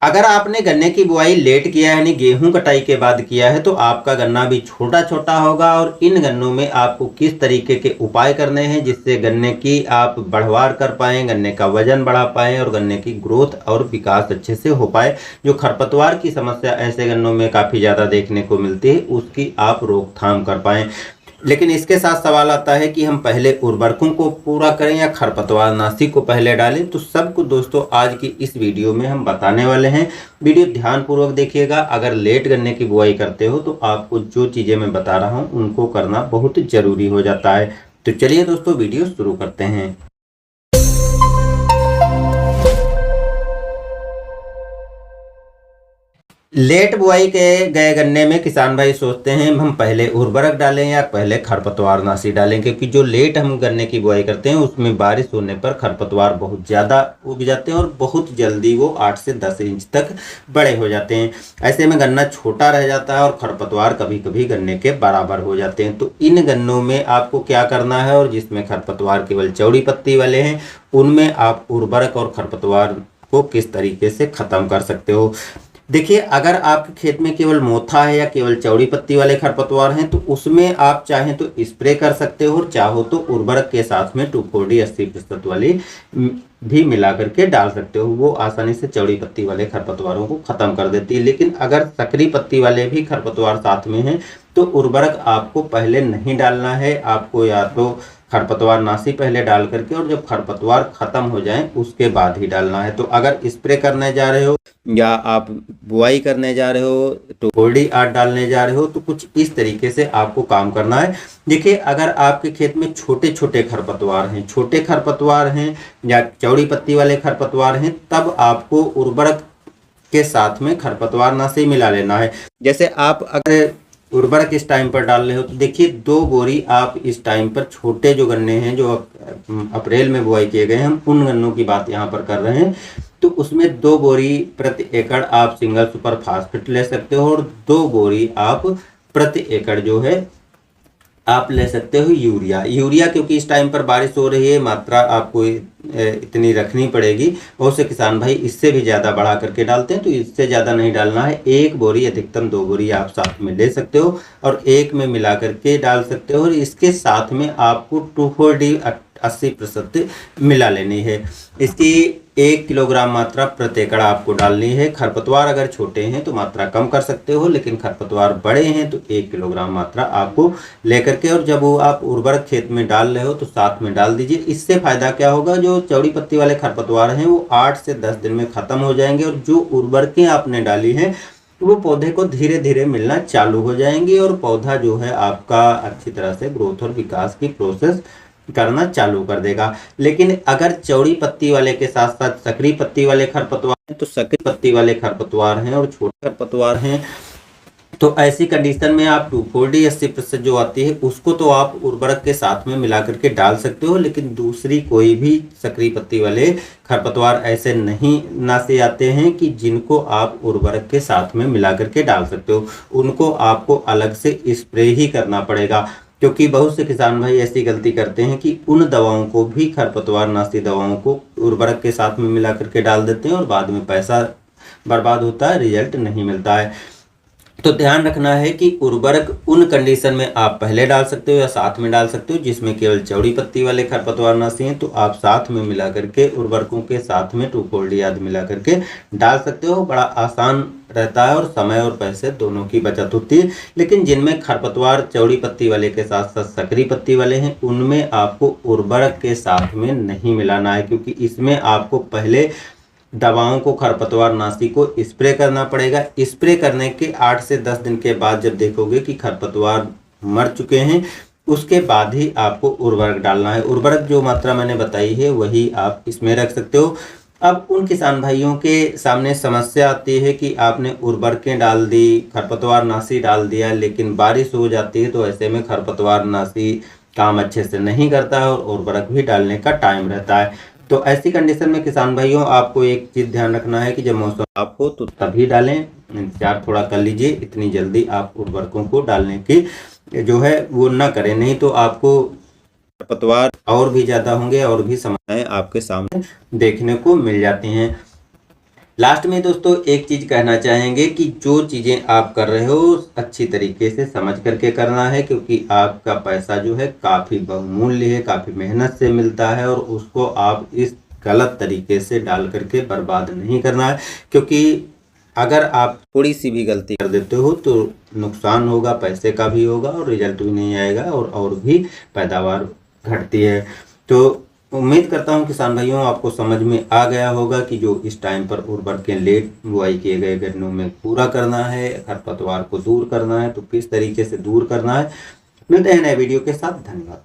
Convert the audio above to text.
अगर आपने गन्ने की बुआई लेट किया है यानी गेहूं कटाई के बाद किया है तो आपका गन्ना भी छोटा छोटा होगा। और इन गन्नों में आपको किस तरीके के उपाय करने हैं जिससे गन्ने की आप बढ़वार कर पाएँ, गन्ने का वजन बढ़ा पाएँ और गन्ने की ग्रोथ और विकास अच्छे से हो पाए। जो खरपतवार की समस्या ऐसे गन्नों में काफ़ी ज़्यादा देखने को मिलती है उसकी आप रोकथाम कर पाएँ। लेकिन इसके साथ सवाल आता है कि हम पहले उर्वरकों को पूरा करें या खरपतवारनाशी को पहले डालें। तो सबको दोस्तों आज की इस वीडियो में हम बताने वाले हैं। वीडियो ध्यानपूर्वक देखिएगा। अगर लेट गन्ने की बुआई करते हो तो आपको जो चीज़ें मैं बता रहा हूं उनको करना बहुत ज़रूरी हो जाता है। तो चलिए दोस्तों वीडियो शुरू करते हैं। लेट बुआई के गए गन्ने में किसान भाई सोचते हैं हम पहले उर्वरक डालें या पहले खरपतवारनाशी डालें, क्योंकि जो लेट हम गन्ने की बुआई करते हैं उसमें बारिश होने पर खरपतवार बहुत ज़्यादा उग जाते हैं और बहुत जल्दी वो 8 से 10 इंच तक बड़े हो जाते हैं। ऐसे में गन्ना छोटा रह जाता है और खरपतवार कभी कभी गन्ने के बराबर हो जाते हैं। तो इन गन्नों में आपको क्या करना है, और जिसमें खरपतवार केवल चौड़ी पत्ती वाले हैं उनमें आप उर्वरक और खरपतवार को किस तरीके से ख़त्म कर सकते हो। देखिए, अगर आपके खेत में केवल मोथा है या केवल चौड़ी पत्ती वाले खरपतवार हैं तो उसमें आप चाहें तो स्प्रे कर सकते हो और चाहो तो उर्वरक के साथ में 2,4-D 80% वाली भी मिला करके डाल सकते हो। वो आसानी से चौड़ी पत्ती वाले खरपतवारों को खत्म कर देती है। लेकिन अगर सकरी पत्ती वाले भी खरपतवार साथ में हैं तो उर्वरक आपको पहले नहीं डालना है। आपको या तो खरपतवारनाशी पहले डाल करके और जब खरपतवार खत्म हो जाए उसके बाद ही डालना है। तो अगर स्प्रे करने जा रहे हो या आप बुआई करने जा रहे हो तो 2,4-D 8 डालने जा रहे हो तो कुछ इस तरीके से आपको काम करना है। देखिए, अगर आपके खेत में छोटे छोटे खरपतवार हैं या चौड़ी पत्ती वाले खरपतवार हैं तब आपको उर्वरक के साथ में खरपतवारनाशी मिला लेना है। जैसे आप अगर उर्वरक इस टाइम पर डाल रहे हो तो देखिए 2 बोरी आप इस टाइम पर छोटे जो गन्ने हैं जो अप्रैल में बुआई किए गए हैं, हम उन गन्नों की बात यहाँ पर कर रहे हैं, तो उसमें 2 बोरी प्रति एकड़ आप सिंगल सुपर फास्फेट ले सकते हो और 2 बोरी आप प्रति एकड़ जो है आप ले सकते हो यूरिया क्योंकि इस टाइम पर बारिश हो रही है, मात्रा आपको इतनी रखनी पड़ेगी। बहुत से किसान भाई इससे भी ज़्यादा बढ़ा करके डालते हैं, तो इससे ज़्यादा नहीं डालना है। 1 बोरी अधिकतम 2 बोरी आप साथ में ले सकते हो और एक में मिला करके डाल सकते हो। और इसके साथ में आपको 2,4-D 80% मिला लेनी है। इसकी 1 किलोग्राम मात्रा प्रति एकड़ आपको डालनी है। खरपतवार अगर छोटे हैं तो मात्रा कम कर सकते हो, लेकिन खरपतवार बड़े हैं तो 1 किलोग्राम मात्रा आपको लेकर के और जब वो आप उर्वरक खेत में डाल रहे हो तो साथ में डाल दीजिए। इससे फायदा क्या होगा, जो चौड़ी पत्ती वाले खरपतवार हैं वो 8 से 10 दिन में खत्म हो जाएंगे और जो उर्वरकें आपने डाली हैं वो पौधे को धीरे धीरे मिलना चालू हो जाएंगी और पौधा जो है आपका अच्छी तरह से ग्रोथ और विकास की प्रोसेस करना चालू कर देगा। लेकिन अगर चौड़ी पत्ती वाले के साथ साथ सकरी पत्ती वाले खरपतवार हैं तो सकरी पत्ती वाले खरपतवार हैं और छोटे खरपतवार हैं तो ऐसी कंडीशन में आप 2,4-D 80% जो आती है उसको तो आप उर्वरक के साथ में मिला करके डाल सकते हो। लेकिन दूसरी कोई भी सकरी पत्ती वाले खरपतवार ऐसे नहीं नासे आते हैं कि जिनको आप उर्वरक के साथ में मिला करके डाल सकते हो, उनको आपको अलग से स्प्रे ही करना पड़ेगा। क्योंकि बहुत से किसान भाई ऐसी गलती करते हैं कि उन दवाओं को भी खरपतवारनाशी दवाओं को उर्वरक के साथ में मिला करके डाल देते हैं और बाद में पैसा बर्बाद होता है, रिजल्ट नहीं मिलता है। तो ध्यान रखना है कि उर्वरक उन कंडीशन में आप पहले डाल सकते हो या साथ में डाल सकते हो जिसमें केवल चौड़ी पत्ती वाले खरपतवारनाशी हैं, तो आप साथ में मिला करके उर्वरकों के साथ में 2,4-D आदि मिला करके डाल सकते हो। बड़ा आसान रहता है और समय और पैसे दोनों की बचत होती है। लेकिन जिनमें खरपतवार चौड़ी पत्ती वाले के साथ साथ सकरी पत्ती वाले हैं उनमें आपको उर्वरक के साथ में नहीं मिलाना है, क्योंकि इसमें आपको पहले दवाओं को खरपतवारनाशी को स्प्रे करना पड़ेगा। स्प्रे करने के 8 से 10 दिन के बाद जब देखोगे कि खरपतवार मर चुके हैं उसके बाद ही आपको उर्वरक डालना है। उर्वरक जो मात्रा मैंने बताई है वही आप इसमें रख सकते हो। अब उन किसान भाइयों के सामने समस्या आती है कि आपने उर्वरकें डाल दी, खरपतवारनाशी डाल दिया, लेकिन बारिश हो जाती है तो ऐसे में खरपतवारनाशी काम अच्छे से नहीं करता है और उर्वरक भी डालने का टाइम रहता है। तो ऐसी कंडीशन में किसान भाइयों आपको एक चीज़ ध्यान रखना है कि जब मौसम साफ हो तो तभी डालें, इंतजार थोड़ा कर लीजिए। इतनी जल्दी आप उर्वरकों को डालने की जो है वो ना करें, नहीं तो आपको खरपतवार और भी ज़्यादा होंगे और भी समस्याएं आपके सामने देखने को मिल जाती हैं। लास्ट में दोस्तों एक चीज़ कहना चाहेंगे कि जो चीज़ें आप कर रहे हो अच्छी तरीके से समझ करके करना है, क्योंकि आपका पैसा जो है काफ़ी बहुमूल्य है, काफ़ी मेहनत से मिलता है, और उसको आप इस गलत तरीके से डाल करके बर्बाद नहीं करना है। क्योंकि अगर आप थोड़ी सी भी गलती कर देते हो तो नुकसान होगा, पैसे का भी होगा और रिजल्ट भी नहीं आएगा, और भी पैदावार घटती है। तो उम्मीद करता हूं किसान भाइयों आपको समझ में आ गया होगा कि जो इस टाइम पर उर्वरक के लेट बुआई किए गए गन्नों में पूरा करना है, खरपतवार को दूर करना है, तो किस तरीके से दूर करना है। मिलते हैं नए वीडियो के साथ। धन्यवाद।